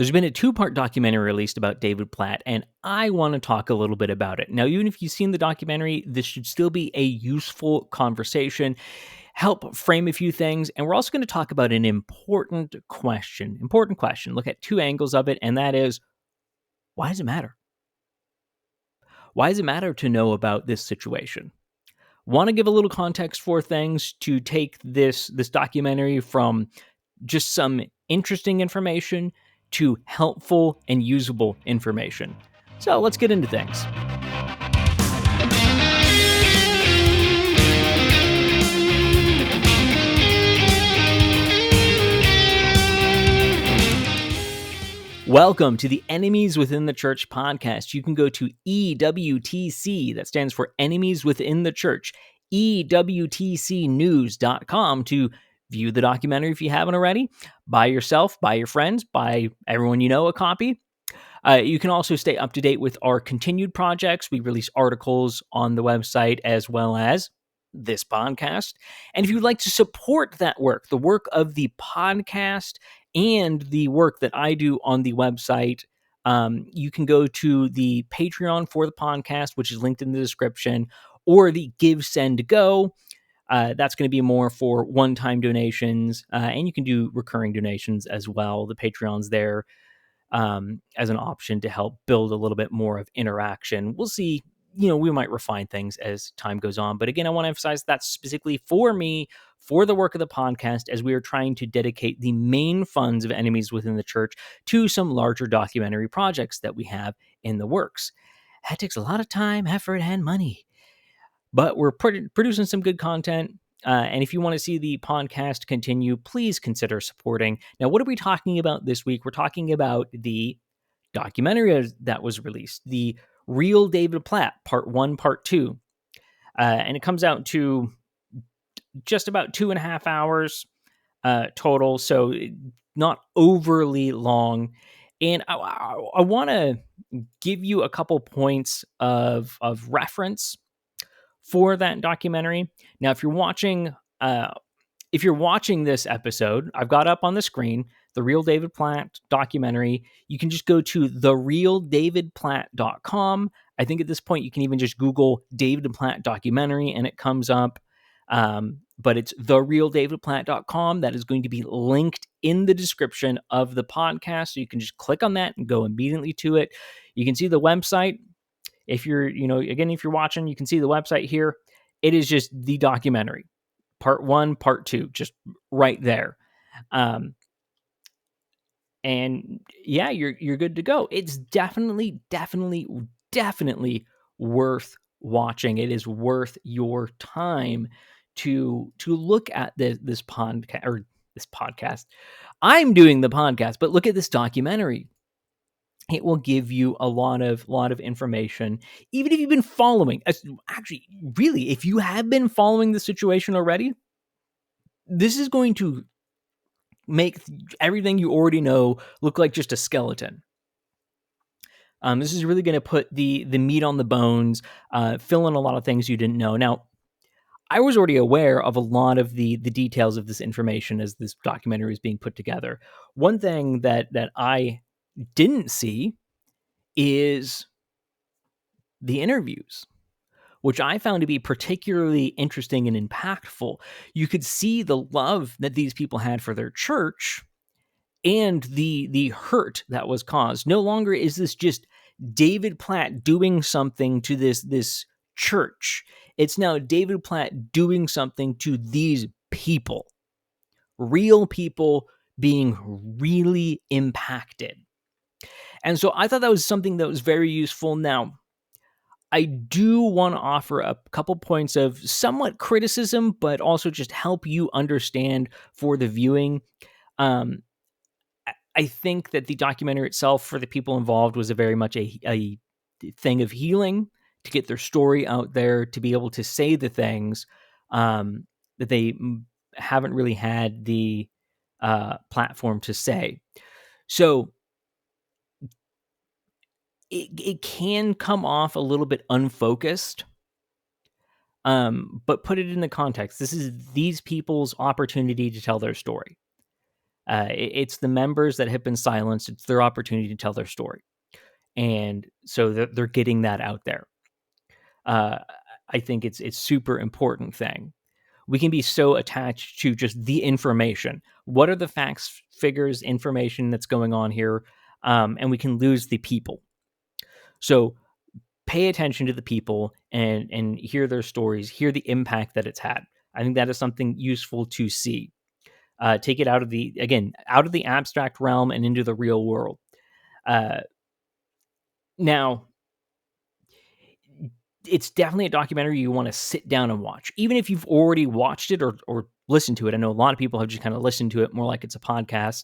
There's been a two-part documentary released about David Platt, and I want to talk a little bit about it. Now, even if you've seen the documentary, this should still be a useful conversation, help frame a few things, and we're also going to talk about an important question. Look at two angles of it, and that is, why does it matter? Why does it matter to know about this situation? Want to give a little context for things to take this documentary from just some interesting information to helpful and usable information. So let's get into things. Welcome to the Enemies Within the Church podcast. You can go to EWTC, that stands for Enemies Within the Church, EWTCnews.com to view the documentary if you haven't already. Buy yourself, buy your friends, buy everyone you know a copy. You can also stay up to date with our continued projects. We release articles on the website as well as this podcast. And if you'd like to support that work, the work of the podcast and the work that I do on the website, you can go to the Patreon for the podcast, which is linked in the description, or the Give, Send, Go. That's going to be more for one-time donations, and you can do recurring donations as well. The Patreon's there as an option to help build a little bit more of interaction. We'll see. We might refine things as time goes on. But again, I want to emphasize that's specifically for me, for the work of the podcast, as we are trying to dedicate the main funds of Enemies Within the Church to some larger documentary projects that we have in the works. That takes a lot of time, effort, and money. But we're producing some good content. And if you want to see the podcast continue, please consider supporting. Now, what are we talking about this week? We're talking about the documentary that was released, the Real David Platt, Part 1, Part 2. And it comes out to just about 2.5 hours total, so not overly long. And I want to give you a couple points of reference for that documentary. Now, if you're watching this episode, I've got up on the screen the Real David Platt documentary. You can just go to therealdavidplatt.com. I think at this point you can even just Google David Platt documentary and it comes up. But it's therealdavidplatt.com. That is going to be linked in the description of the podcast. So you can just click on that and go immediately to it. You can see the website. If you're watching, you can see the website here. It is just the documentary, Part 1, Part 2, just right there. And yeah, you're good to go. It's definitely worth watching. It is worth your time to look at this podcast. I'm doing the podcast, but look at this documentary. It will give you a lot of information, even if you've been following. Actually, really, if you have been following the situation already, this is going to make everything you already know look like just a skeleton. This is really going to put the meat on the bones, fill in a lot of things you didn't know. Now, I was already aware of a lot of the details of this information as this documentary is being put together. One thing that I didn't see is the interviews, which I found to be particularly interesting and impactful. You could see the love that these people had for their church and the hurt that was caused. No longer is this just David Platt doing something to this church. It's now David Platt doing something to these people, real people being really impacted. And so I thought that was something that was very useful. Now, I do want to offer a couple points of somewhat criticism, but also just help you understand for the viewing. I think that the documentary itself for the people involved was very much a thing of healing, to get their story out there, to be able to say the things that they haven't really had the platform to say. So it can come off a little bit unfocused, but put it in the context. This is these people's opportunity to tell their story. It's the members that have been silenced. It's their opportunity to tell their story. And so they're getting that out there. I think it's super important thing. We can be so attached to just the information. What are the facts, figures, information that's going on here? And we can lose the people. So pay attention to the people and hear their stories, hear the impact that it's had. I think that is something useful to see. Take it out of the abstract realm and into the real world. Now, it's definitely a documentary you want to sit down and watch, even if you've already watched it or listened to it. I know a lot of people have just kind of listened to it more like it's a podcast.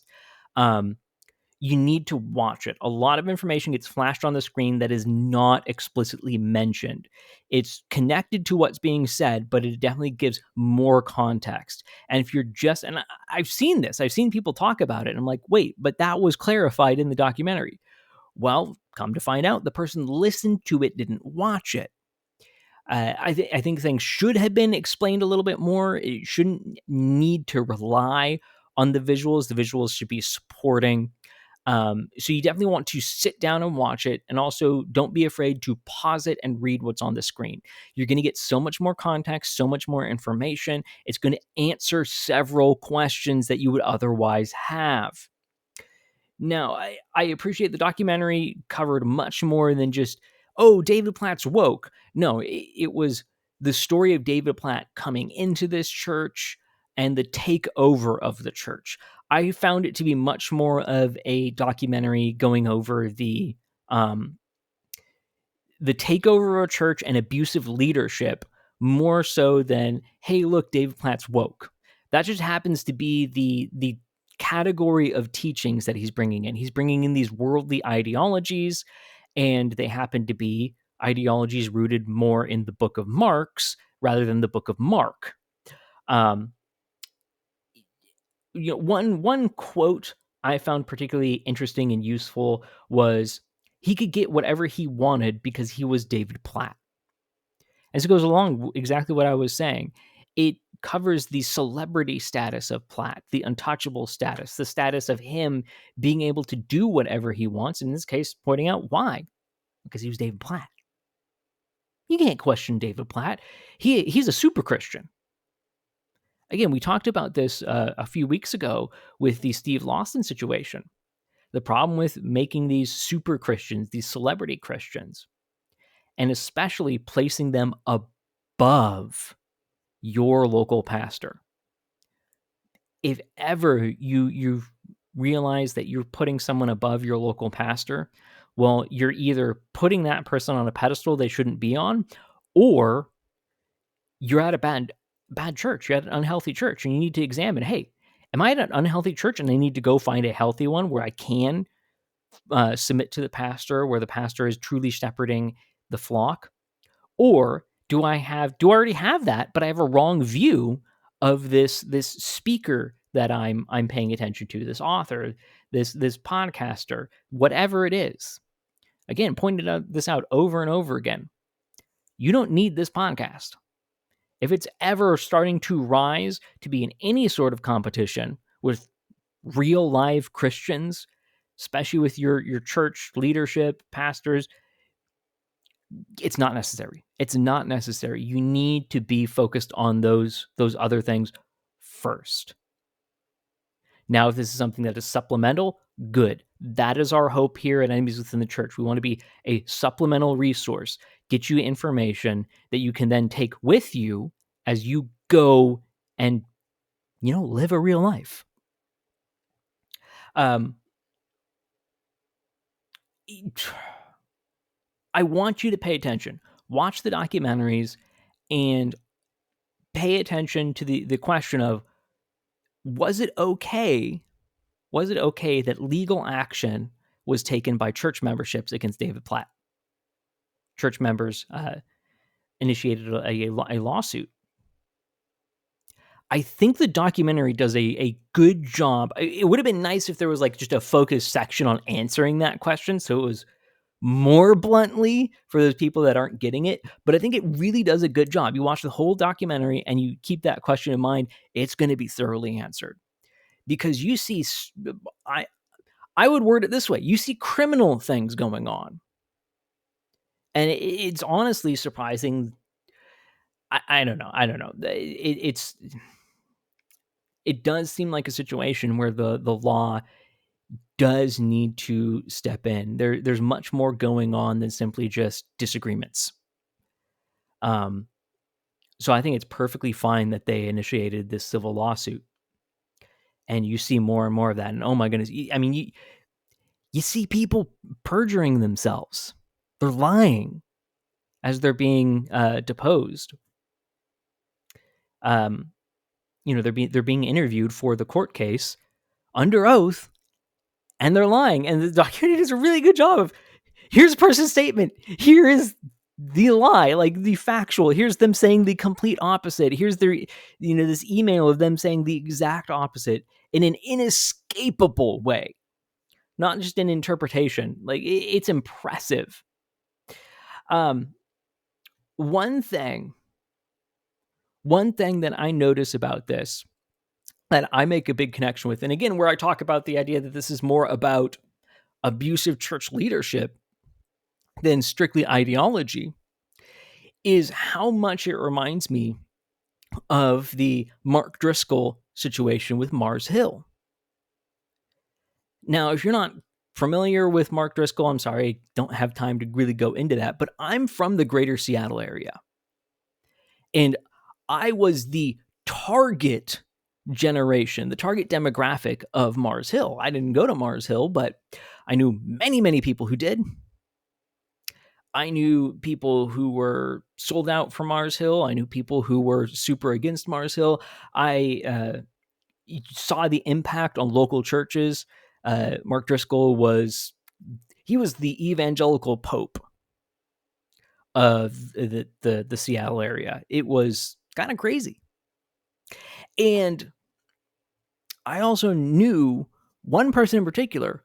You need to watch it. A lot of information gets flashed on the screen that is not explicitly mentioned. It's connected to what's being said, but it definitely gives more context. And if you're just, and I've seen this, I've seen people talk about it, and I'm like, wait, but that was clarified in the documentary. Well, come to find out, the person listened to it, didn't watch it. I think things should have been explained a little bit more. It shouldn't need to rely on the visuals. The visuals should be supporting. So you definitely want to sit down and watch it, and also don't be afraid to pause it and read what's on the screen. You're going to get so much more context, so much more information. It's going to answer several questions that you would otherwise have. Now, I appreciate the documentary covered much more than just, oh, David Platt's woke. No, it was the story of David Platt coming into this church and the takeover of the church. I found it to be much more of a documentary going over the takeover of a church and abusive leadership, more so than, hey, look, David Platt's woke. That just happens to be the category of teachings that he's bringing in. He's bringing in these worldly ideologies, and they happen to be ideologies rooted more in the book of Marx rather than the book of Mark. One quote I found particularly interesting and useful was, he could get whatever he wanted because he was David Platt. And so it goes along exactly what I was saying. It covers the celebrity status of Platt, the untouchable status, the status of him being able to do whatever he wants. In this case, pointing out why. Because he was David Platt. You can't question David Platt. He's a super Christian. Again, we talked about this a few weeks ago with the Steve Lawson situation. The problem with making these super Christians, these celebrity Christians, and especially placing them above your local pastor. If ever you realize that you're putting someone above your local pastor, well, you're either putting that person on a pedestal they shouldn't be on, or you're at a bad church. You're at an unhealthy church, and you need to examine, hey, am I at an unhealthy church and I need to go find a healthy one where I can submit to the pastor, where the pastor is truly shepherding the flock? Or do I already have that, but I have a wrong view of this speaker that I'm paying attention to, this author, this podcaster, whatever it is. Again, pointed this out over and over again. You don't need this podcast. If it's ever starting to rise to be in any sort of competition with real live Christians, especially with your church leadership, pastors, it's not necessary. It's not necessary. You need to be focused on those other things first. Now, if this is something that is supplemental, good. That is our hope here at Enemies Within the Church. We want to be a supplemental resource, get you information that you can then take with you as you go and, live a real life. I want you to pay attention. Watch the documentaries and pay attention to the question of, was it okay that legal action was taken by church memberships against David Platt? Church members initiated a lawsuit. I think the documentary does a good job. It would have been nice if there was just a focused section on answering that question, so it was more bluntly for those people that aren't getting it. But I think it really does a good job. You watch the whole documentary and you keep that question in mind, it's going to be thoroughly answered. because you see, I would word it this way: you see criminal things going on, and it's honestly surprising. I don't know. It does seem like a situation where the law does need to step in. There's much more going on than simply just disagreements. So I think it's perfectly fine that they initiated this civil lawsuit, and you see more and more of that. And oh my goodness, I mean, you see people perjuring themselves. They're lying as they're being deposed. They're being interviewed for the court case under oath, and they're lying. And the documentary does a really good job of, here's a person's statement, here is the lie, like the factual, here's them saying the complete opposite, here's their, this email of them saying the exact opposite in an inescapable way, not just an interpretation. Like, it's impressive. One thing that I notice about this that I make a big connection with, and again, where I talk about the idea that this is more about abusive church leadership than strictly ideology, is how much it reminds me of the Mark Driscoll situation with Mars Hill. Now, if you're not familiar with Mark Driscoll, I'm sorry, I don't have time to really go into that, but I'm from the greater Seattle area. And I was the target generation, the target demographic of Mars Hill. I didn't go to Mars Hill, but I knew many, many people who did. I knew people who were sold out for Mars Hill. I knew people who were super against Mars Hill. I saw the impact on local churches. Mark Driscoll was the evangelical pope of the Seattle area. It was kind of crazy. And I also knew one person in particular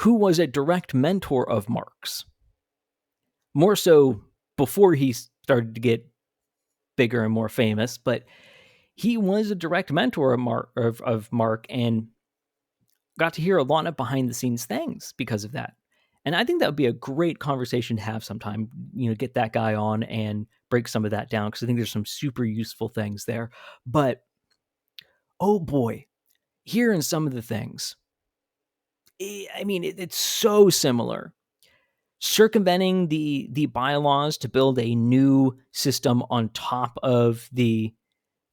who was a direct mentor of Mark's. More so before he started to get bigger and more famous, but he was a direct mentor of Mark, and got to hear a lot of behind the scenes things because of that. And I think that would be a great conversation to have sometime, get that guy on and break some of that down, because I think there's some super useful things there. But oh boy, hearing some of the things, I mean, it's so similar. Circumventing the bylaws to build a new system on top of the,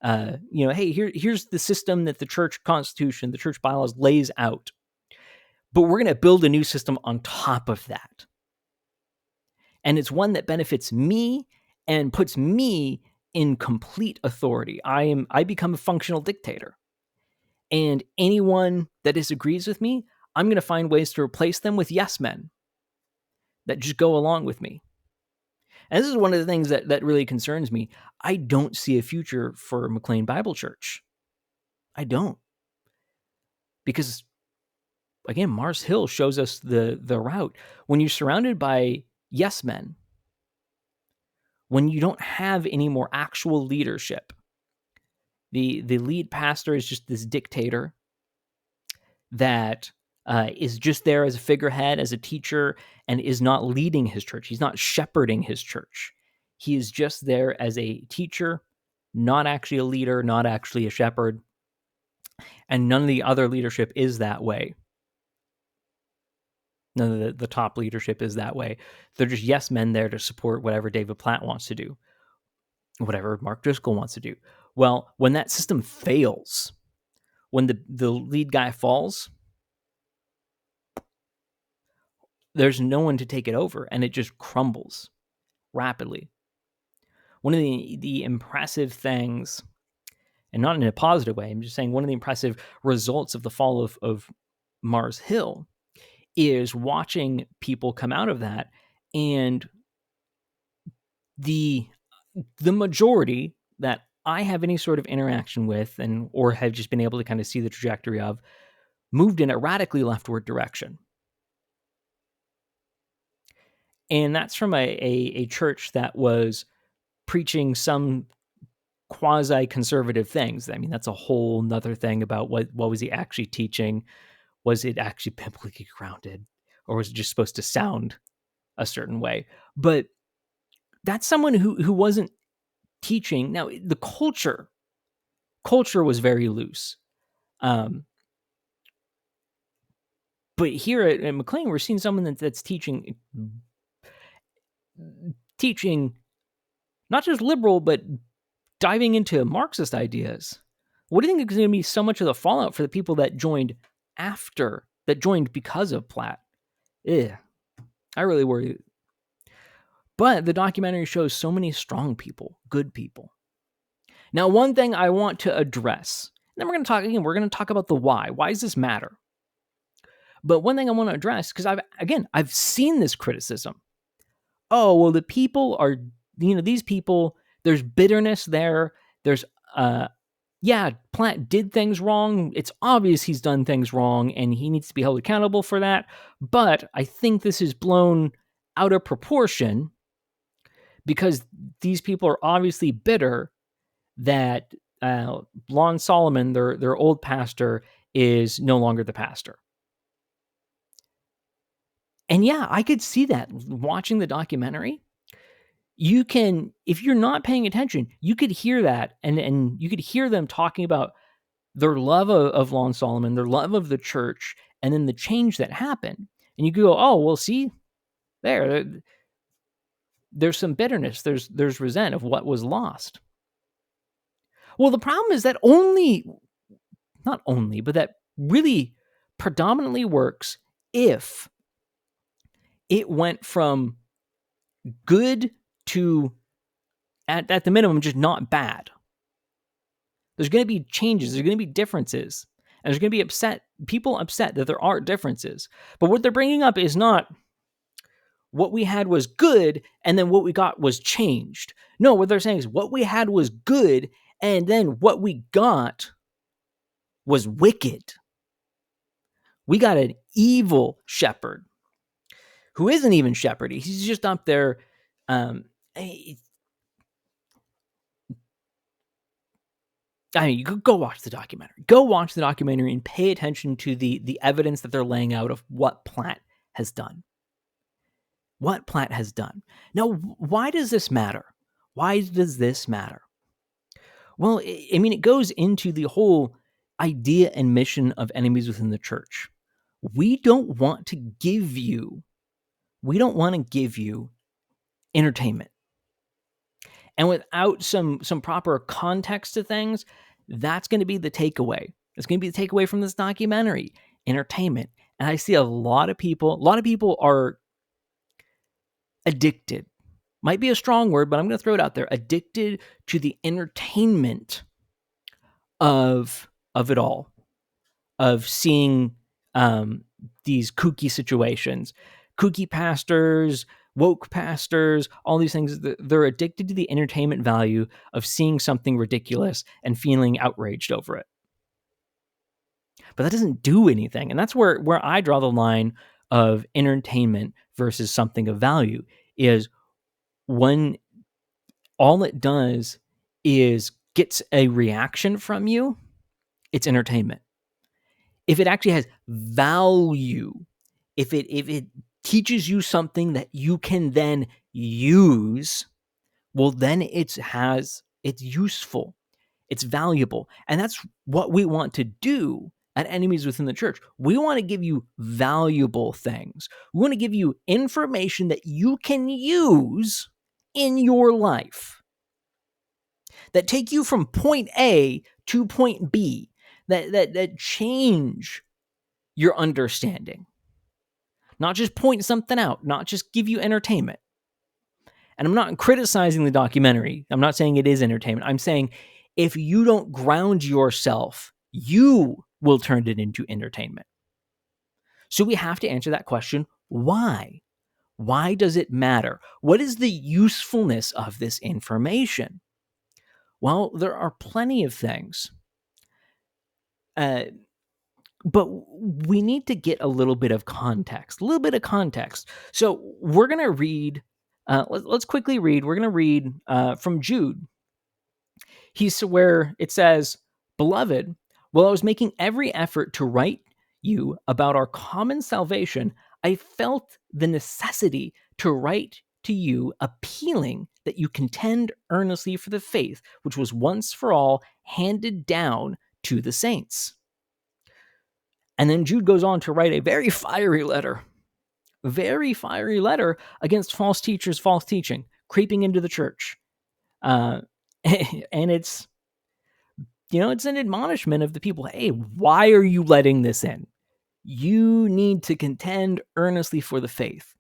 hey, here's the system that the church constitution, the church bylaws lays out, but we're going to build a new system on top of that. And it's one that benefits me and puts me in complete authority. I become a functional dictator. And anyone that disagrees with me, I'm going to find ways to replace them with yes men that just go along with me. And this is one of the things that really concerns me. I don't see a future for McLean Bible Church. I don't. Because, again, Mars Hill shows us the route. When you're surrounded by yes men, when you don't have any more actual leadership, the lead pastor is just this dictator that is just there as a figurehead, as a teacher, and is not leading his church. He's not shepherding his church. He is just there as a teacher, not actually a leader, not actually a shepherd. And none of the other leadership is that way. None of the top leadership is that way. They're just yes men there to support whatever David Platt wants to do, whatever Mark Driscoll wants to do. Well, when that system fails, when the lead guy falls, there's no one to take it over, and it just crumbles rapidly. One of the impressive things, and not in a positive way, I'm just saying one of the impressive results of the fall of Mars Hill is watching people come out of that, and the majority that I have any sort of interaction with, or have just been able to kind of see the trajectory of, moved in a radically leftward direction. And that's from a church that was preaching some quasi-conservative things. I mean, that's a whole nother thing about what was he actually teaching? Was it actually biblically grounded, or was it just supposed to sound a certain way? But that's someone who wasn't teaching. Now, the culture was very loose. But here at McLean, we're seeing someone that's teaching not just liberal, but diving into Marxist ideas. What do you think is going to be so much of the fallout for the people that joined because of Platt? I really worry. But the documentary shows so many strong people, good people. Now, one thing I want to address, and then we're going to talk about the why. Why does this matter? But one thing I want to address, because I've seen this criticism. Oh, well, the people are, these people, there's bitterness there. There's, Platt did things wrong. It's obvious he's done things wrong and he needs to be held accountable for that. But I think this is blown out of proportion because these people are obviously bitter that Lon Solomon, their old pastor, is no longer the pastor. And yeah, I could see that watching the documentary. You can, if you're not paying attention, you could hear that, and you could hear them talking about their love of Lon Solomon, their love of the church, and then the change that happened. And you could go, oh, well, see, there's some bitterness, there's resent of what was lost. Well, the problem is that that really predominantly works if it went from good to, at the minimum, just not bad. There's going to be changes. There's going to be differences. And there's going to be people upset that there are differences. But what they're bringing up is not what we had was good and then what we got was changed. No, what they're saying is what we had was good and then what we got was wicked. We got an evil shepherd who isn't even shepherdy. He's just up there. You could go watch the documentary. Go watch the documentary and pay attention to the evidence that they're laying out of what Platt has done. What Platt has done. Now, why does this matter? Why does this matter? Well, it goes into the whole idea and mission of Enemies Within the Church. We don't want to give you entertainment. And without some proper context to things, that's going to be the takeaway. It's going to be the takeaway from this documentary, entertainment. And I see a lot of people are addicted. Might be a strong word, but I'm going to throw it out there. Addicted to the entertainment of it all, of seeing these kooky situations, kooky pastors, woke pastors, all these things. They're addicted to the entertainment value of seeing something ridiculous and feeling outraged over it. But that doesn't do anything. And that's where I draw the line of entertainment versus something of value, is when all it does is gets a reaction from you, it's entertainment. If it actually has value, if it teaches you something that you can then use, well, then it's useful, it's valuable. And that's what we want to do at Enemies Within the Church. We want to give you valuable things. We want to give you information that you can use in your life, that take you from point A to point B, that change your understanding. Not just point something out, not just give you entertainment. And I'm not criticizing the documentary. I'm not saying it is entertainment. I'm saying if you don't ground yourself, you will turn it into entertainment. So we have to answer that question, why? Why does it matter? What is the usefulness of this information? Well, there are plenty of things. But we need to get a little bit of context. So we're going to read, let's quickly read. We're going to read from Jude. He's where it says, "Beloved, while I was making every effort to write you about our common salvation, I felt the necessity to write to you appealing that you contend earnestly for the faith which was once for all handed down to the saints." And then Jude goes on to write a very fiery letter against false teachers, false teaching, creeping into the church. And it's, it's an admonishment of the people. Hey, why are you letting this in? You need to contend earnestly for the faith.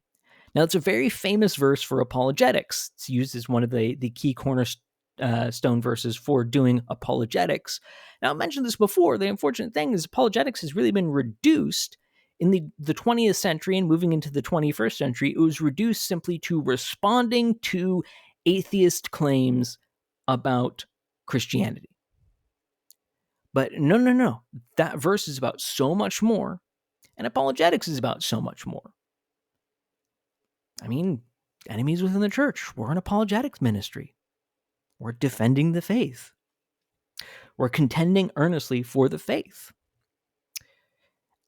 Now, it's a very famous verse for apologetics. It's used as one of the key cornerstone verses for doing apologetics. Now, I mentioned this before. The unfortunate thing is apologetics has really been reduced in the 20th century and moving into the 21st century. It was reduced simply to responding to atheist claims about Christianity. But no. That verse is about so much more, and apologetics is about so much more. I mean, enemies within the church, we're an apologetics ministry. We're defending the faith. We're contending earnestly for the faith.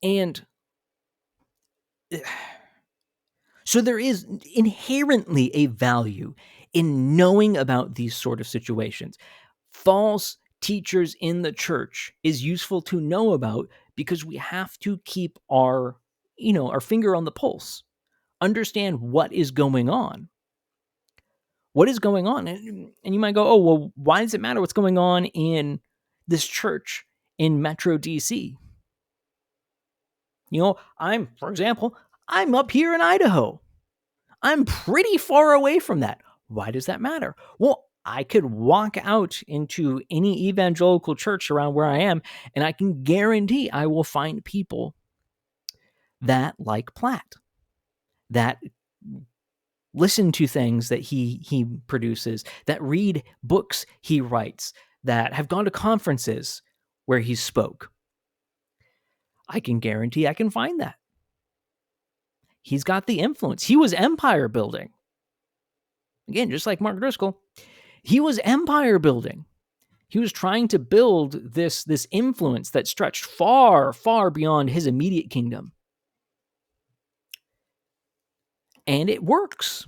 And so there is inherently a value in knowing about these sort of situations. False teachers in the church is useful to know about because we have to keep our finger on the pulse, understand what is going on. What is going on? And you might go, oh, well, why does it matter what's going on in this church in Metro DC? For example, I'm up here in Idaho. I'm pretty far away from that. Why does that matter? Well, I could walk out into any evangelical church around where I am, and I can guarantee I will find people that like Platt, that listen to things that he produces, that read books he writes, that have gone to conferences where he spoke. I can guarantee I can find that. He's got the influence. He was empire building. Again, just like Mark Driscoll, he was empire building. He was trying to build this influence that stretched far, far beyond his immediate kingdom. And it works.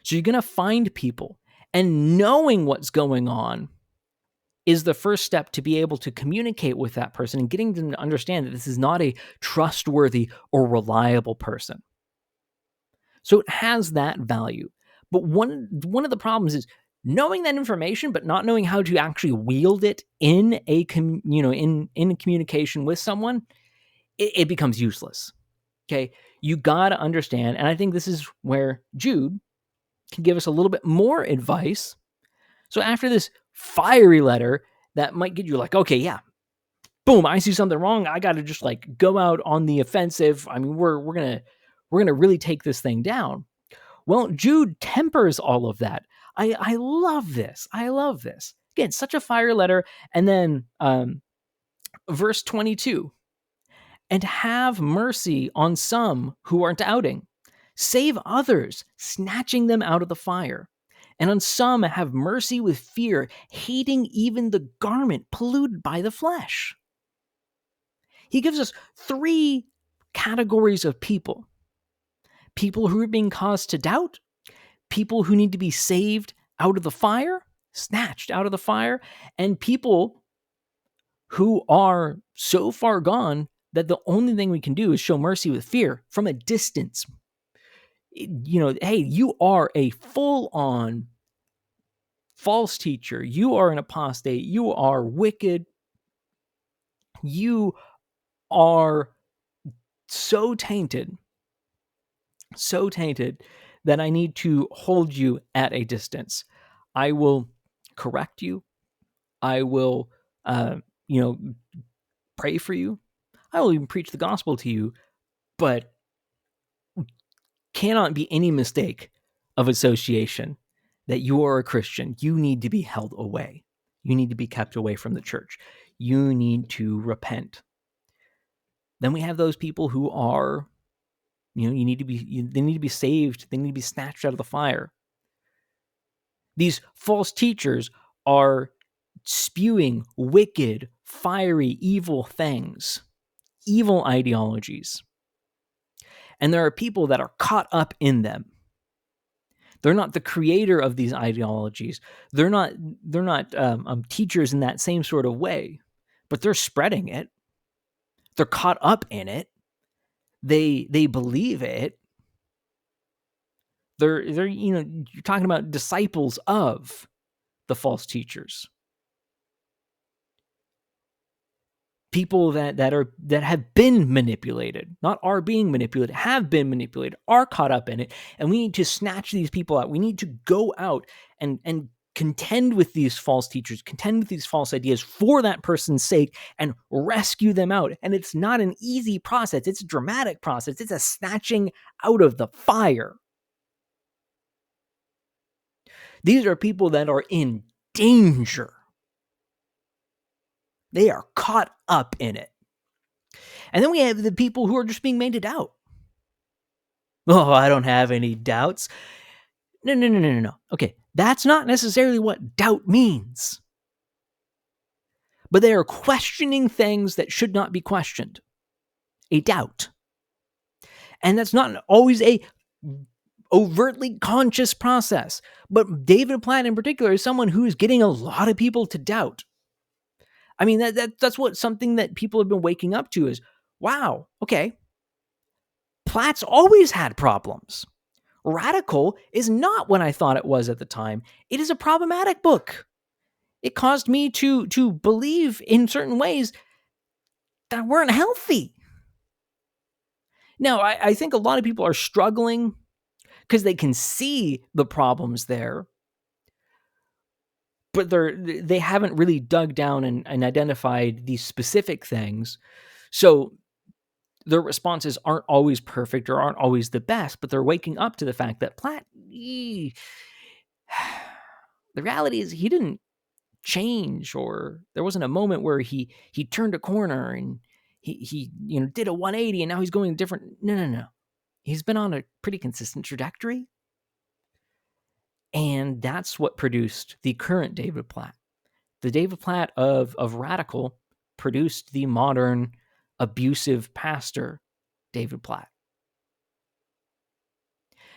So you're going to find people, and knowing what's going on is the first step to be able to communicate with that person and getting them to understand that this is not a trustworthy or reliable person. So it has that value. But one of the problems is knowing that information, but not knowing how to actually wield it in a in communication with someone, it becomes useless. Okay, you got to understand, and I think this is where Jude can give us a little bit more advice. So after this fiery letter that might get you like, okay, yeah, boom, I see something wrong, I got to just like go out on the offensive. I mean, we're gonna really take this thing down. Well, Jude tempers all of that. I love this. I love this. Again, such a fire letter. And then verse 22, and have mercy on some who aren't doubting. Save others, snatching them out of the fire. And on some have mercy with fear, hating even the garment polluted by the flesh. He gives us 3 categories of people. People who are being caused to doubt, people who need to be saved out of the fire, snatched out of the fire, and people who are so far gone that the only thing we can do is show mercy with fear from a distance. Hey, you are a full-on false teacher. You are an apostate. You are wicked. You are so tainted that I need to hold you at a distance. I will correct you. I will, pray for you. I will even preach the gospel to you, but cannot be any mistake of association that you are a Christian. You need to be held away. You need to be kept away from the church. You need to repent. Then we have those people who are, they need to be saved. They need to be snatched out of the fire. These false teachers are spewing wicked, fiery, evil things, evil ideologies. And there are people that are caught up in them. They're not the creator of these ideologies. They're not teachers in that same sort of way, but they're spreading it. They're caught up in it. They believe it. They're you're talking about disciples of the false teachers. People that have been manipulated, not are being manipulated, have been manipulated, are caught up in it, and we need to snatch these people out. We need to go out and contend with these false teachers, contend with these false ideas for that person's sake, and rescue them out. And it's not an easy process. It's a dramatic process. It's a snatching out of the fire. These are people that are in danger. They are caught up in it. And then we have the people who are just being made to doubt. Oh, I don't have any doubts. No. Okay, that's not necessarily what doubt means. But they are questioning things that should not be questioned. A doubt. And that's not always a overtly conscious process. But David Platt in particular is someone who is getting a lot of people to doubt. I mean, that's what something that people have been waking up to is, wow, okay, Platt's always had problems. Radical is not what I thought it was at the time. It is a problematic book. It caused me to believe in certain ways that weren't healthy. Now, I think a lot of people are struggling because they can see the problems there, but they haven't really dug down and identified these specific things. So their responses aren't always perfect or aren't always the best, but they're waking up to the fact that Platt, the reality is he didn't change, or there wasn't a moment where he turned a corner and he did a 180 and now he's going different. No. He's been on a pretty consistent trajectory. And that's what produced the current David Platt. The David Platt of Radical produced the modern abusive pastor, David Platt.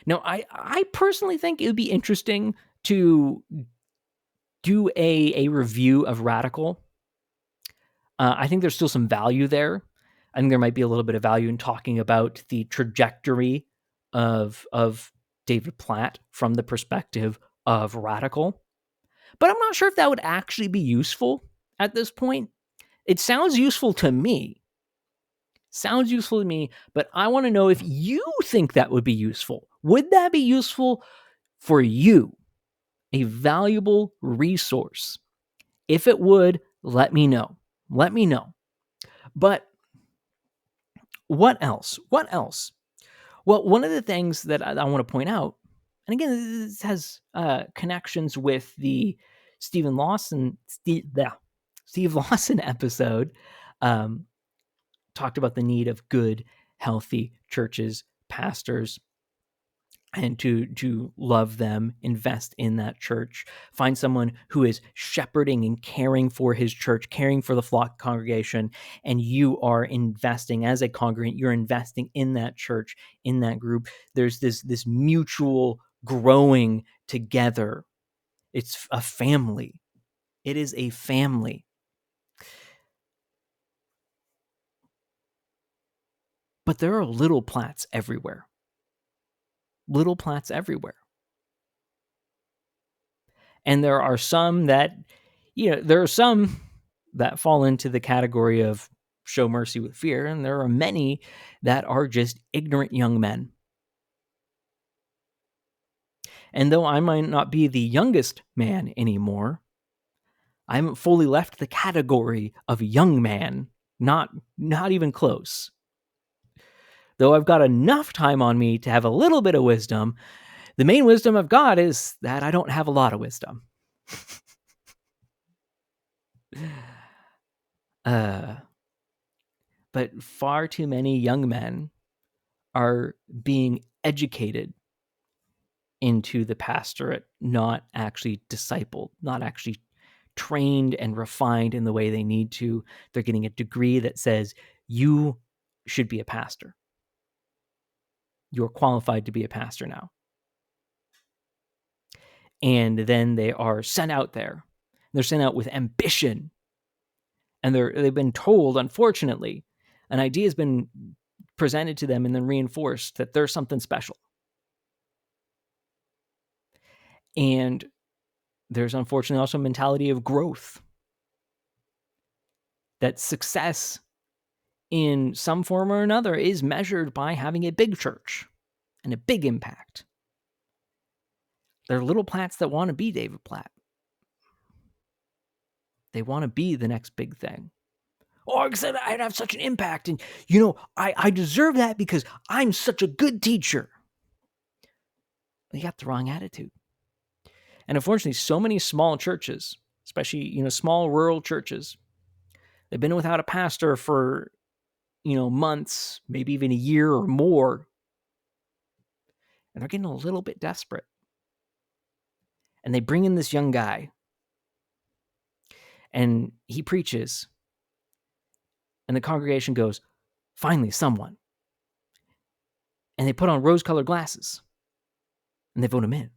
Now, I personally think it would be interesting to do a review of Radical. I think there's still some value there. I think there might be a little bit of value in talking about the trajectory of David Platt from the perspective of Radical. But I'm not sure if that would actually be useful at this point. It sounds useful to me. But I want to know if you think that would be useful. Would that be useful for you? A valuable resource? If it would, let me know. But what else? Well, one of the things that I want to point out, and again, this has connections with the Steve Lawson episode, talked about the need of good, healthy churches, pastors, and to love them, invest in that church, find someone who is shepherding and caring for his church, caring for the flock congregation, and you are investing as a congregant, you're investing in that church, in that group. There's this mutual growing together. It's a family. It is a family. But there are little Platts everywhere. And there are some that, fall into the category of show mercy with fear. And there are many that are just ignorant young men. And though I might not be the youngest man anymore, I haven't fully left the category of young man. Not even close. Though I've got enough time on me to have a little bit of wisdom, the main wisdom I've got is that I don't have a lot of wisdom. But far too many young men are being educated into the pastorate, not actually discipled, not actually trained and refined in the way they need to. They're getting a degree that says you should be a pastor. You're qualified to be a pastor now. And then they are sent out there. They're sent out with ambition. And they've been told, unfortunately, an idea has been presented to them and then reinforced that there's something special. And there's unfortunately also a mentality of growth. That success in some form or another is measured by having a big church and a big impact. There are little Platts that want to be David Platt. They want to be the next big thing. Oh, I said I'd have such an impact, and I deserve that because I'm such a good teacher. You got the wrong attitude. And unfortunately, so many small churches, especially small rural churches, they've been without a pastor for months, maybe even a year or more, and they're getting a little bit desperate. And they bring in this young guy, and he preaches, and the congregation goes, "Finally, someone." And they put on rose-colored glasses, and they vote him in.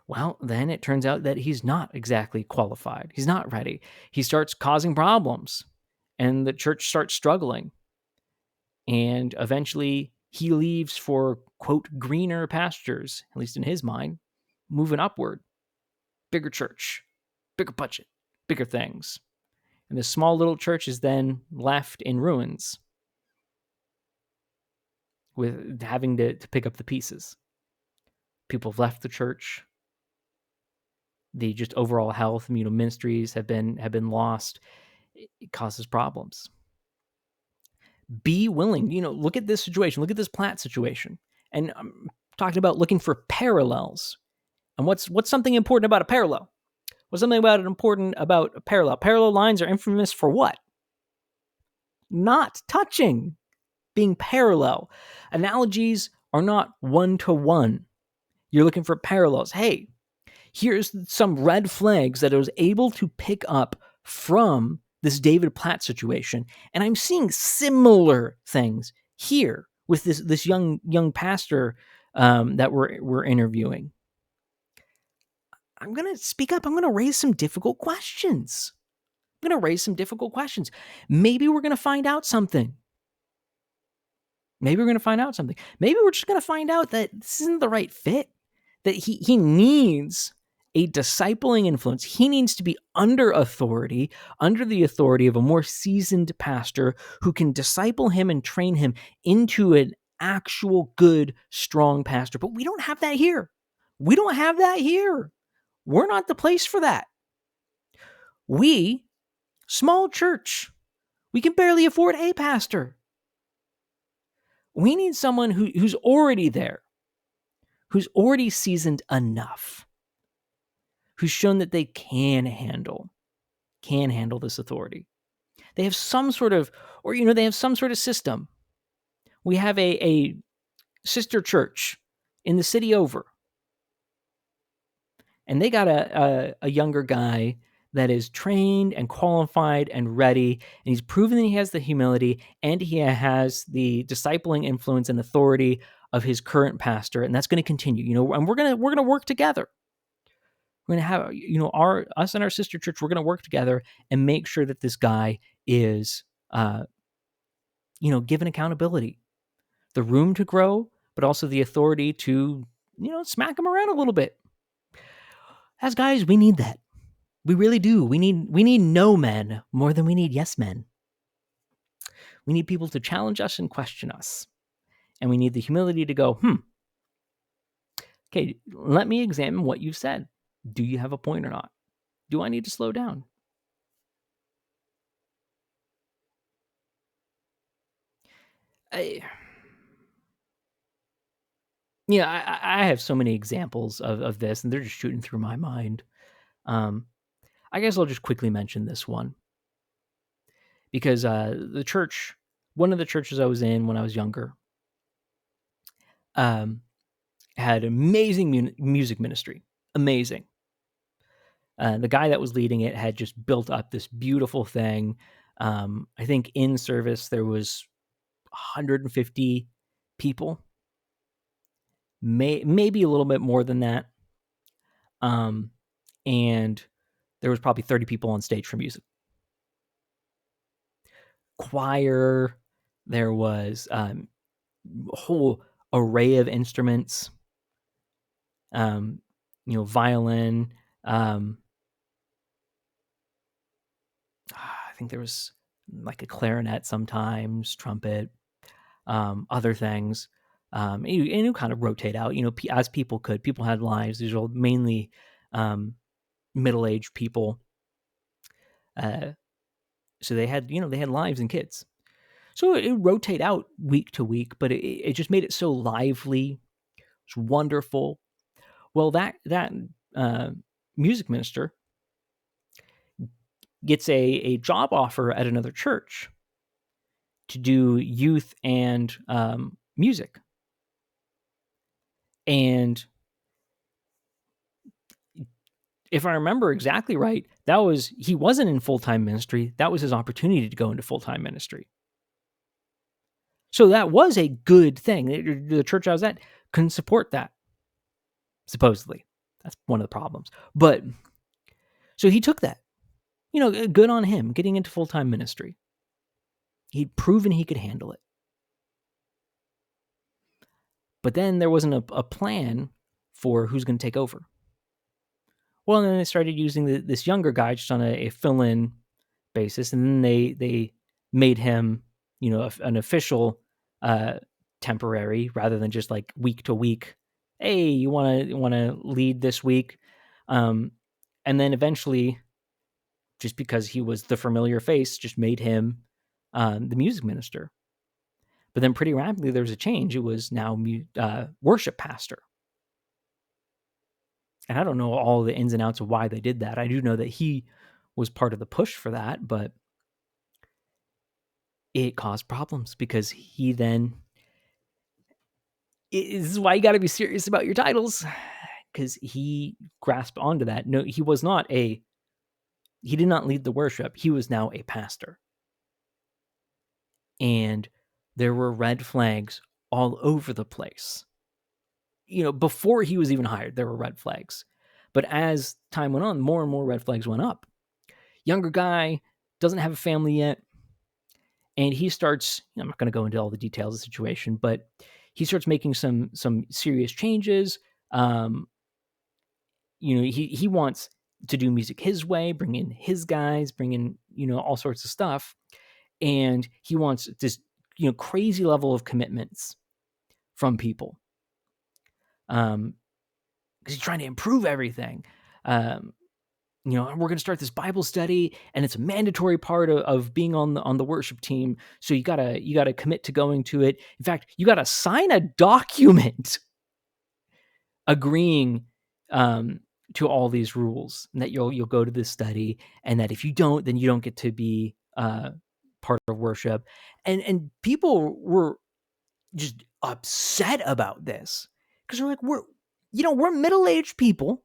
Well, then it turns out that he's not exactly qualified. He's not ready. He starts causing problems, and the church starts struggling. And eventually he leaves for, quote, greener pastures, at least in his mind, moving upward. Bigger church, bigger budget, bigger things. And this small little church is then left in ruins with having to pick up the pieces. People have left the church. The just overall health, ministries have been lost. It causes problems. Be willing, look at this situation, look at this Platt situation. And I'm talking about looking for parallels. And what's something important about a parallel? What's something important about a parallel? Parallel lines are infamous for what? Not touching. Being parallel. Analogies are not one-to-one. You're looking for parallels. Hey, here's some red flags that I was able to pick up from this David Platt situation, and I'm seeing similar things here with this young pastor that we're interviewing. I'm going to speak up. I'm going to raise some difficult questions. Maybe we're going to find out something. Maybe we're just going to find out that this isn't the right fit, that he needs a discipling influence. He needs to be under the authority of a more seasoned pastor who can disciple him and train him into an actual good, strong pastor. But we don't have that here. We're not the place for that. We, small church, we can barely afford a pastor. We need someone who's already there, who's already seasoned enough, who's shown that they can handle this authority. They have some sort of, system. We have a sister church in the city over, and they got a younger guy that is trained and qualified and ready, and he's proven that he has the humility and he has the discipling influence and authority of his current pastor, and that's going to continue. And we're gonna work together. We're going to have, us and our sister church, we're going to work together and make sure that this guy is, given accountability, the room to grow, but also the authority to, smack him around a little bit. As guys, we need that. We really do. We need no men more than we need yes men. We need people to challenge us and question us. And we need the humility to go, okay, let me examine what you've said. Do you have a point or not? Do I need to slow down? I have so many examples of this, and they're just shooting through my mind. I guess I'll just quickly mention this one. Because one of the churches I was in when I was younger, had amazing music ministry. Amazing. The guy that was leading it had just built up this beautiful thing. I think in service there was 150 people, maybe a little bit more than that. And there was probably 30 people on stage for music. Choir, there was a whole array of instruments, violin. I think there was like a clarinet sometimes, trumpet, other things. And you kind of rotate out, as people could. People had lives. These were mainly middle-aged people. So they had lives and kids. So it would rotate out week to week, but it just made it so lively. It's wonderful. Well, that music minister gets a job offer at another church to do youth and music. And if I remember exactly right, he wasn't in full-time ministry. That was his opportunity to go into full-time ministry. So that was a good thing. The church I was at couldn't support that, supposedly. That's one of the problems. But so he took that. Good on him getting into full-time ministry. He'd proven he could handle it. But then there wasn't a plan for who's going to take over. Well, and then they started using this younger guy just on a fill-in basis, and then they made him, an official temporary rather than just like week to week. Hey, you want to lead this week, and then eventually, just because he was the familiar face, just made him the music minister. But then pretty rapidly there was a change. It was now worship pastor. And I don't know all the ins and outs of why they did that. I do know that he was part of the push for that, but it caused problems because he then... This is why you got to be serious about your titles, because he grasped onto that. No, he did not lead the worship. He was now a pastor. And there were red flags all over the place. Before he was even hired, there were red flags. But as time went on, more and more red flags went up. Younger guy, doesn't have a family yet. And he starts, I'm not going to go into all the details of the situation, but he starts making some serious changes. He wants to do music his way, bring in his guys, bring in, all sorts of stuff. And he wants this, crazy level of commitments from people. Because he's trying to improve everything. We're going to start this Bible study, and it's a mandatory part of being on the worship team. So you gotta commit to going to it. In fact, you gotta sign a document agreeing to all these rules, and that you'll go to this study, and that if you don't, then you don't get to be part of worship. And people were just upset about this because they're like, we're middle-aged people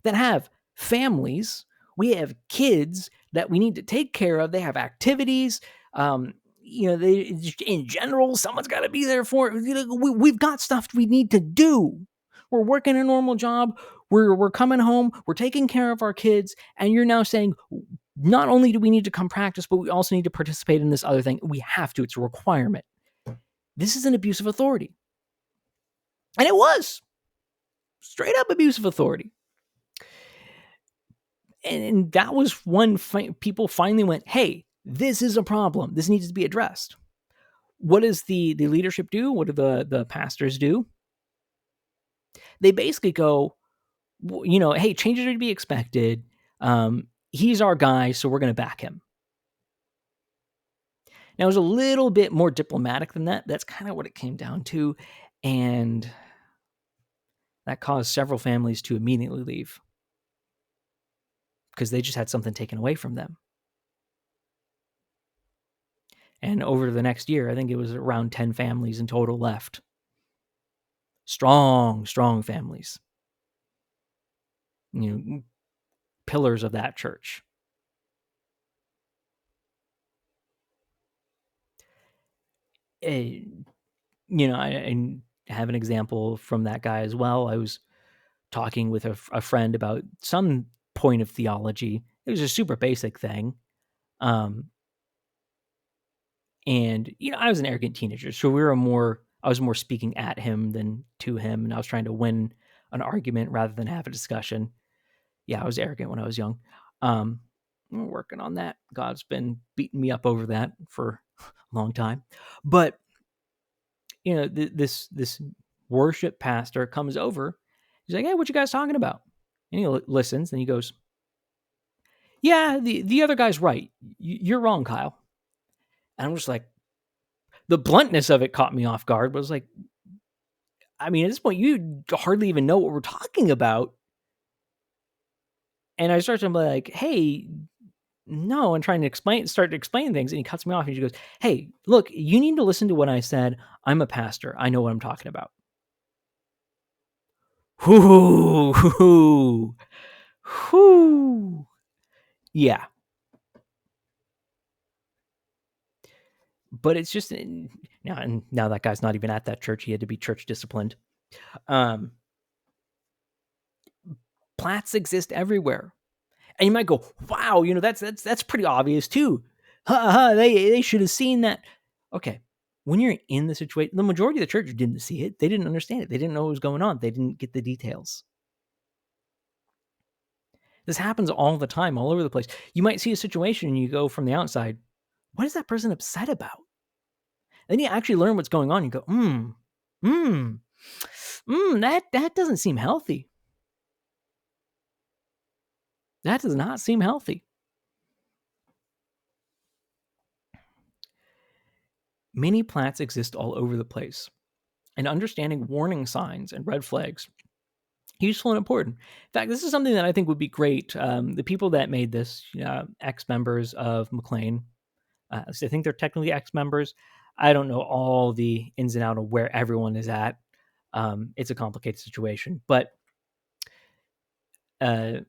that have families. We have kids that we need to take care of. They have activities. They, in general, someone's got to be there for it. We've got stuff we need to do. We're working a normal job. We're coming home. We're taking care of our kids. And you're now saying, not only do we need to come practice, but we also need to participate in this other thing. We have to. It's a requirement. This is an abuse of authority. And it was straight up abuse of authority. And that was when people finally went, hey, this is a problem. This needs to be addressed. What does the leadership do? What do the pastors do? They basically go, hey, changes are to be expected. He's our guy, so we're going to back him. Now, it was a little bit more diplomatic than that. That's kind of what it came down to. And that caused several families to immediately leave because they just had something taken away from them. And over the next year, I think it was around 10 families in total left. Strong families. pillars of that church. I have an example from that guy as well. I was talking with a friend about some point of theology. It was a super basic thing. And, I was an arrogant teenager, so I was more speaking at him than to him, and I was trying to win an argument rather than have a discussion. Yeah, I was arrogant when I was young. I'm working on that. God's been beating me up over that for a long time. But, this worship pastor comes over. He's like, "Hey, what you guys talking about?" And he listens, and he goes, "Yeah, the other guy's right. You're wrong, Kyle." And I'm just like, the bluntness of it caught me off guard. But I was like, I mean, at this point, you hardly even know what we're talking about. And I started to be like, "Hey, no," and trying to start to explain things. And he cuts me off and he goes, "Hey, look, you need to listen to what I said. I'm a pastor. I know what I'm talking about." Whoo, whoo. Yeah. But it's just now that guy's not even at that church. He had to be church disciplined. Platts exist everywhere. And you might go, "Wow, that's pretty obvious too. They should have seen that." Okay, when you're in the situation, the majority of the church didn't see it. They didn't understand it. They didn't know what was going on. They didn't get the details. This happens all the time, all over the place. You might see a situation and you go from the outside, "What is that person upset about?" Then you actually learn what's going on. You go, that doesn't seem healthy. That does not seem healthy." Mini plats exist all over the place, and understanding warning signs and red flags useful and important. In fact, this is something that I think would be great. The people that made this, ex-members of McLean, I think they're technically ex-members. I don't know all the ins and outs of where everyone is at. It's a complicated situation, but the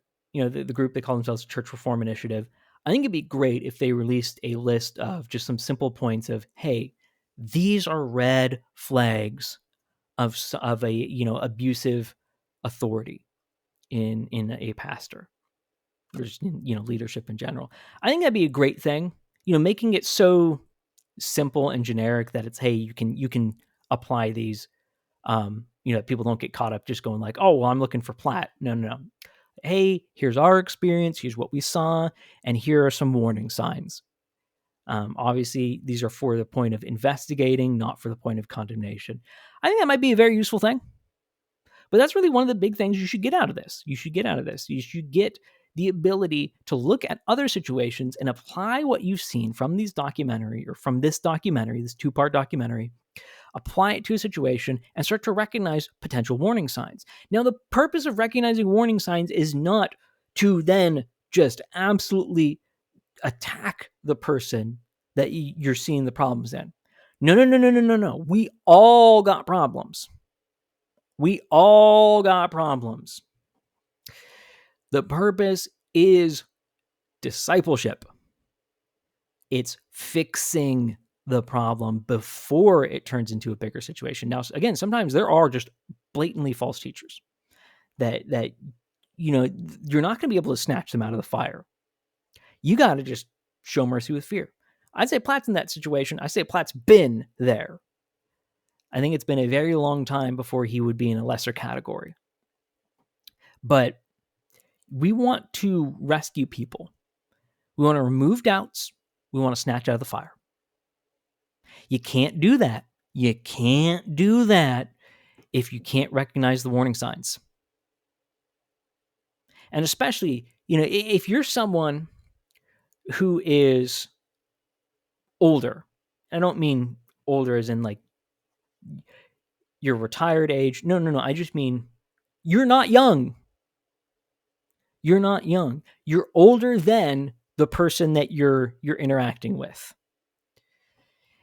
group, they call themselves Church Reform Initiative. I think it'd be great if they released a list of just some simple points of, hey, these are red flags of a abusive authority in a pastor, or just leadership in general. I think that'd be a great thing. Making it so simple and generic that it's, hey, you can apply these. People don't get caught up just going like, "Oh, well, I'm looking for Platt." No. Hey, here's our experience. Here's what we saw, and here are some warning signs. Obviously, these are for the point of investigating, not for the point of condemnation. I think that might be a very useful thing. But that's really one of the big things you should get out of this. You should get the ability to look at other situations and apply what you've seen from this documentary, this two-part documentary, apply it to a situation and start to recognize potential warning signs. Now, the purpose of recognizing warning signs is not to then just absolutely attack the person that you're seeing the problems in. No. We all got problems. The purpose is discipleship. It's fixing the problem before it turns into a bigger situation. Now, again, sometimes there are just blatantly false teachers that you're not going to be able to snatch them out of the fire. You got to just show mercy with fear. I'd say Platt's in that situation. I say Platt's been there. I think it's been a very long time before he would be in a lesser category. But we want to rescue people. We want to remove doubts. We want to snatch out of the fire. You can't do that. If you can't recognize the warning signs. And especially, if you're someone who is older, I don't mean older as in like your retired age. No. I just mean you're not young. You're older than the person that you're interacting with.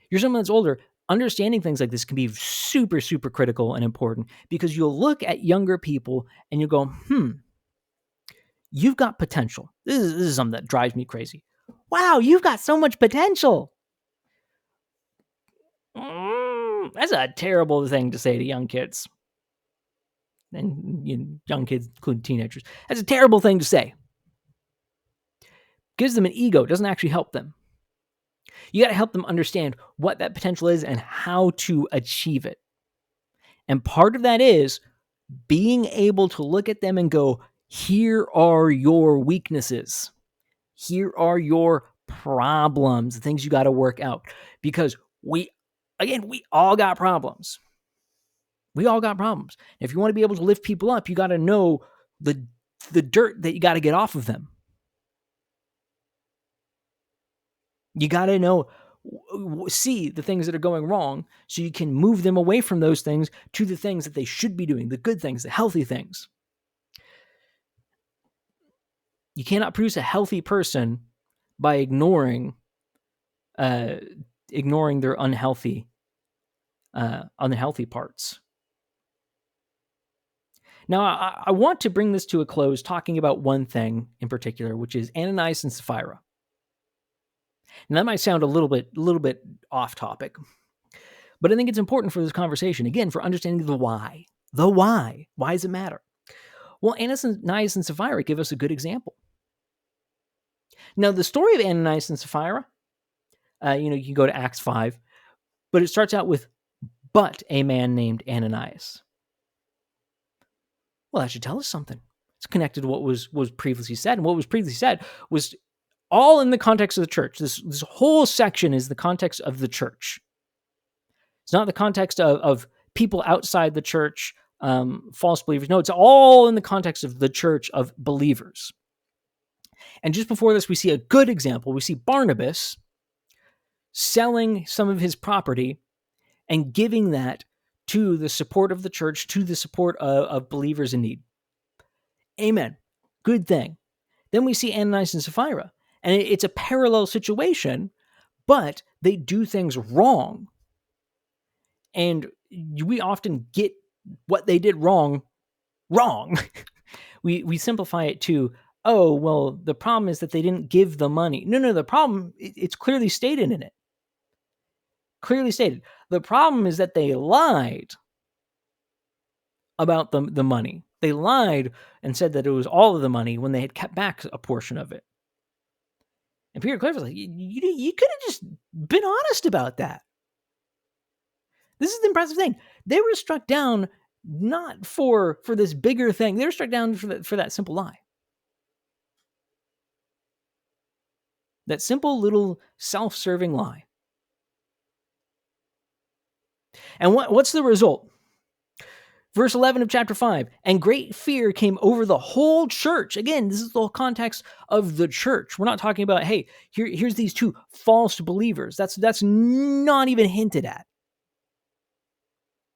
You're someone that's older. Understanding things like this can be super, super critical and important, because you'll look at younger people and you'll go, you've got potential. This is something that drives me crazy. Wow, you've got so much potential. That's a terrible thing to say to young kids. And young kids, including teenagers. That's a terrible thing to say. Gives them an ego, doesn't actually help them. You got to help them understand what that potential is and how to achieve it. And part of that is being able to look at them and go, here are your weaknesses. Here are your problems, the things you got to work out. Because we all got problems. We all got problems. If you want to be able to lift people up, you got to know the dirt that you got to get off of them. You got to know, see the things that are going wrong so you can move them away from those things to the things that they should be doing, the good things, the healthy things. You cannot produce a healthy person by ignoring their unhealthy parts. Now, I want to bring this to a close talking about one thing in particular, which is Ananias and Sapphira. And that might sound a little bit off topic, but I think it's important for this conversation, again, for understanding the why. The why. Why does it matter? Well, Ananias and Sapphira give us a good example. Now, the story of Ananias and Sapphira, you can go to Acts 5, but it starts out with, but a man named Ananias. Well, that should tell us something. It's connected to what was previously said. And what was previously said was all in the context of the church. This whole section is the context of the church. It's not the context of people outside the church, false believers. No, it's all in the context of the church of believers. And just before this, we see a good example. We see Barnabas selling some of his property and giving that to the support of the church, to the support of believers in need. Amen. Good thing. Then we see Ananias and Sapphira, and it's a parallel situation, but they do things wrong. And we often get what they did wrong. We simplify it to, oh, well, the problem is that they didn't give the money. No, the problem, it's clearly stated in it. Clearly stated. The problem is that they lied about the money. They lied and said that it was all of the money when they had kept back a portion of it. And Peter Cliff was like, you could have just been honest about that. This is the impressive thing. They were struck down not for this bigger thing. They were struck down for that simple lie. That simple little self-serving lie. And what's the result? Verse 11 of chapter 5, and great fear came over the whole church. Again, this is the whole context of the church. We're not talking about, hey, here's these two false believers. That's not even hinted at.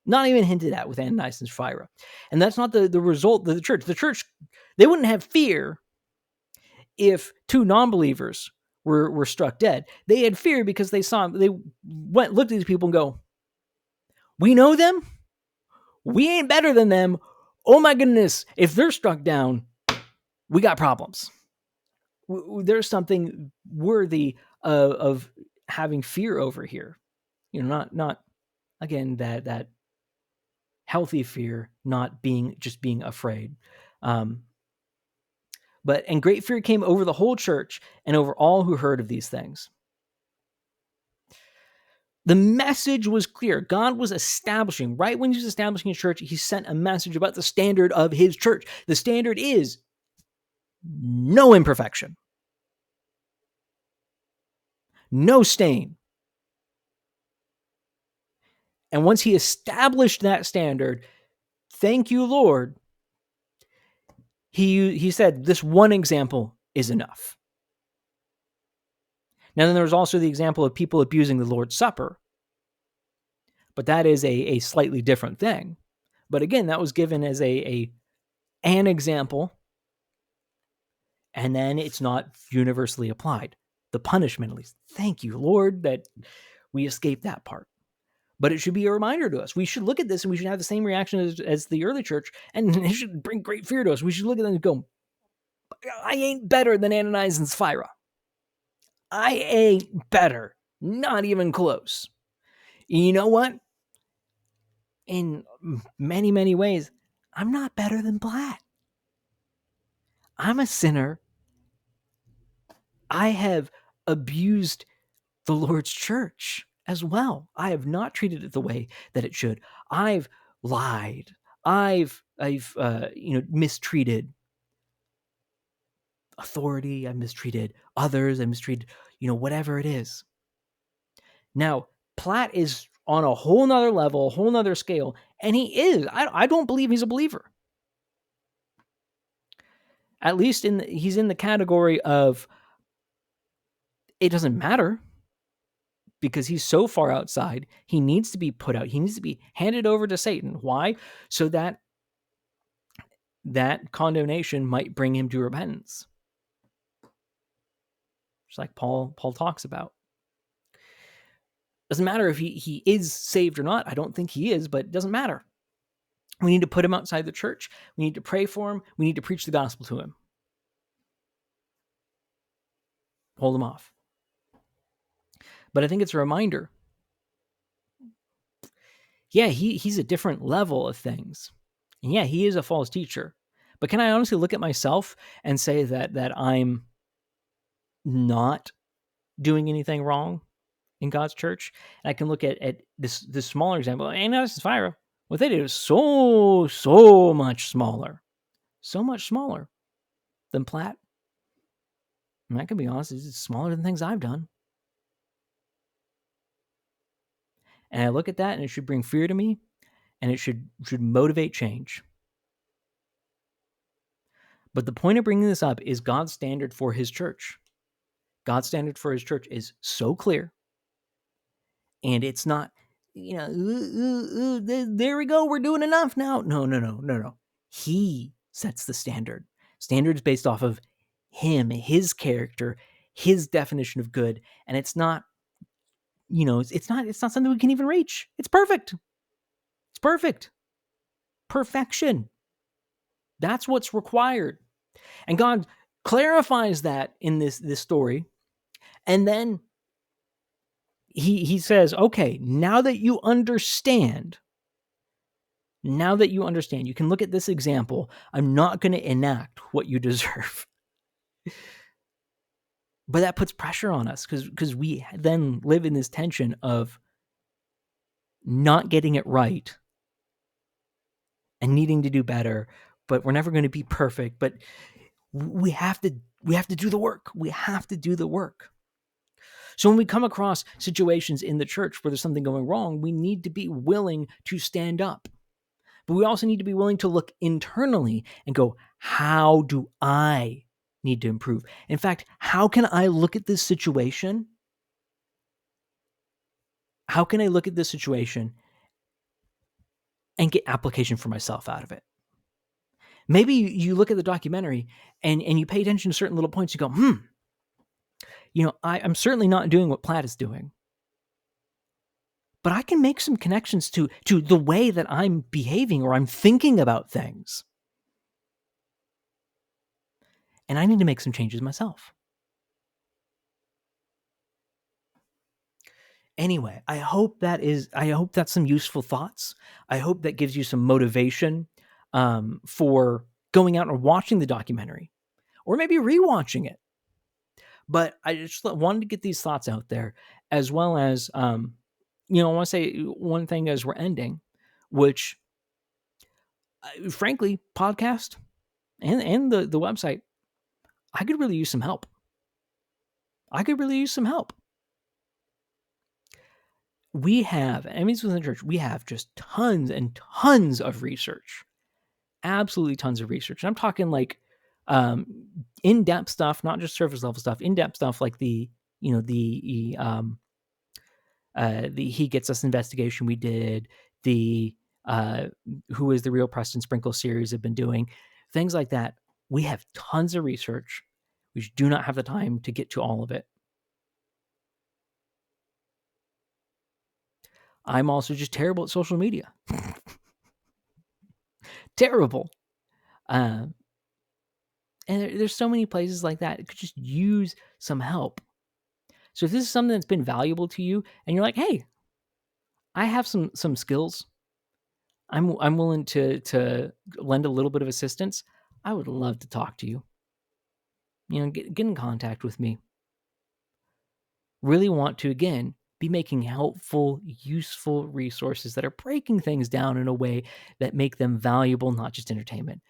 Not even hinted at with Ananias and Sapphira. And that's not the result of the church. The church, they wouldn't have fear if two non-believers were struck dead. They had fear because they looked at these people and go, we know them. We ain't better than them. Oh my goodness. If they're struck down, we got problems. There's something worthy of having fear over here. Not again, that healthy fear, not being afraid. And great fear came over the whole church and over all who heard of these things. The message was clear. God was establishing, right when he was establishing his church, he sent a message about the standard of his church. The standard is no imperfection, no stain. And once he established that standard, thank you, Lord, he said this one example is enough. Now, then there's also the example of people abusing the Lord's Supper. But that is a slightly different thing. But again, that was given as an example. And then it's not universally applied. The punishment, at least. Thank you, Lord, that we escaped that part. But it should be a reminder to us. We should look at this and we should have the same reaction as the early church. And it should bring great fear to us. We should look at them and go, I ain't better than Ananias and Sapphira. I ain't better. Not even close. You know what? In many, many ways, I'm not better than Platt. I'm a sinner. I have abused the Lord's church as well. I have not treated it the way that it should. I've lied. I've mistreated authority. I've mistreated others. I mistreated, whatever it is. Now, Platt is on a whole nother level, a whole nother scale, and he is. I don't believe he's a believer. At least he's in the category of it doesn't matter, because he's so far outside. He needs to be put out. He needs to be handed over to Satan. Why? So that condemnation might bring him to repentance. Just like Paul talks about. Doesn't matter if he is saved or not. I don't think he is, but it doesn't matter. We need to put him outside the church. We need to pray for him. We need to preach the gospel to him. Hold him off. But I think it's a reminder. Yeah, he's a different level of things. And yeah, he is a false teacher. But can I honestly look at myself and say that I'm not doing anything wrong in God's church? And I can look at this smaller example. Ananias and Sapphira, what they did was so much smaller. So much smaller than Platt. And I can be honest, it's smaller than things I've done. And I look at that and it should bring fear to me, and it should motivate change. But the point of bringing this up is God's standard for his church. God's standard for his church is so clear. And it's not, there we go, we're doing enough now. No. He sets the standard. Standard is based off of him, his character, his definition of good. And it's not, it's not something we can even reach. It's perfect. It's perfect. Perfection. That's what's required. And God clarifies that in this story. And then he says, okay, now that you understand, you can look at this example. I'm not going to enact what you deserve. But that puts pressure on us because we then live in this tension of not getting it right and needing to do better, but we're never going to be perfect. But we have to do the work. We have to do the work. So when we come across situations in the church where there's something going wrong, we need to be willing to stand up. But we also need to be willing to look internally and go, how do I need to improve? In fact, how can I look at this situation? How can I look at this situation and get application for myself out of it? Maybe you look at the documentary and you pay attention to certain little points. You go, I'm certainly not doing what Platt is doing. But I can make some connections to the way that I'm behaving or I'm thinking about things. And I need to make some changes myself. Anyway, I hope that's some useful thoughts. I hope that gives you some motivation for going out and watching the documentary or maybe rewatching it. But I just wanted to get these thoughts out there, as well as, I want to say one thing as we're ending, which, frankly, podcast and the website, I could really use some help. We have, within the church, we have just tons and tons of research. Absolutely tons of research. And I'm talking like in-depth stuff, not just surface level stuff, in-depth stuff like the He Gets Us investigation we did, the Who is the Real Preston Sprinkle series have been doing, things like that. We have tons of research. We just do not have the time to get to all of it. I'm also just terrible at social media. Terrible. And there's so many places like that. It could just use some help. So if this is something that's been valuable to you and you're like, hey, I have some skills. I'm willing to lend a little bit of assistance. I would love to talk to you. Get in contact with me. Really want to, again, be making helpful, useful resources that are breaking things down in a way that make them valuable, not just entertainment.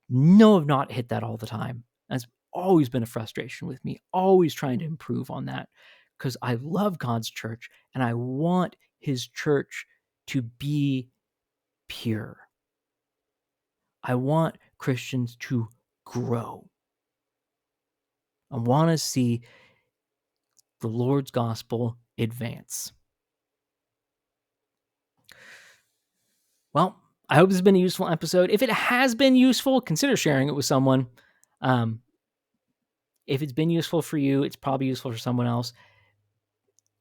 No, I've not hit that all the time. That's always been a frustration with me, always trying to improve on that because I love God's church and I want his church to be pure. I want Christians to grow. I want to see the Lord's gospel advance. Well, I hope this has been a useful episode. If it has been useful, consider sharing it with someone. If it's been useful for you, it's probably useful for someone else.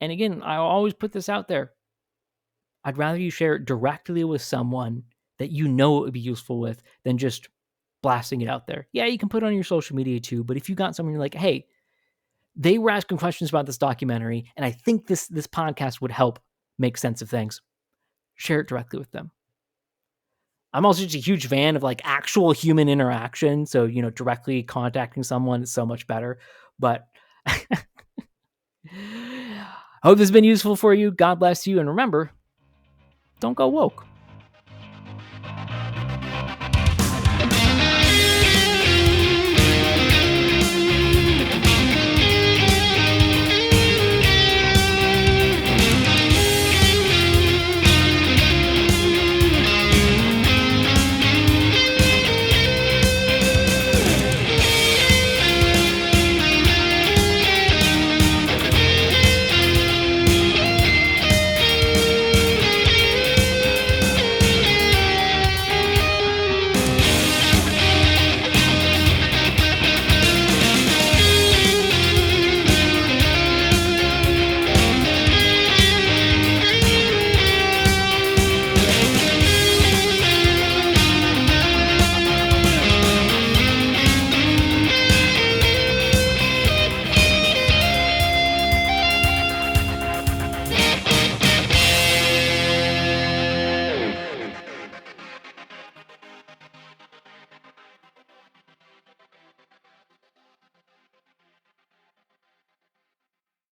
And again, I always put this out there. I'd rather you share it directly with someone that you know it would be useful with than just blasting it out there. Yeah, you can put it on your social media too, but if you got someone you're like, hey, they were asking questions about this documentary, and I think this podcast would help make sense of things, share it directly with them. I'm also just a huge fan of like actual human interaction. So, directly contacting someone is so much better. But I hope this has been useful for you. God bless you. And remember, don't go woke.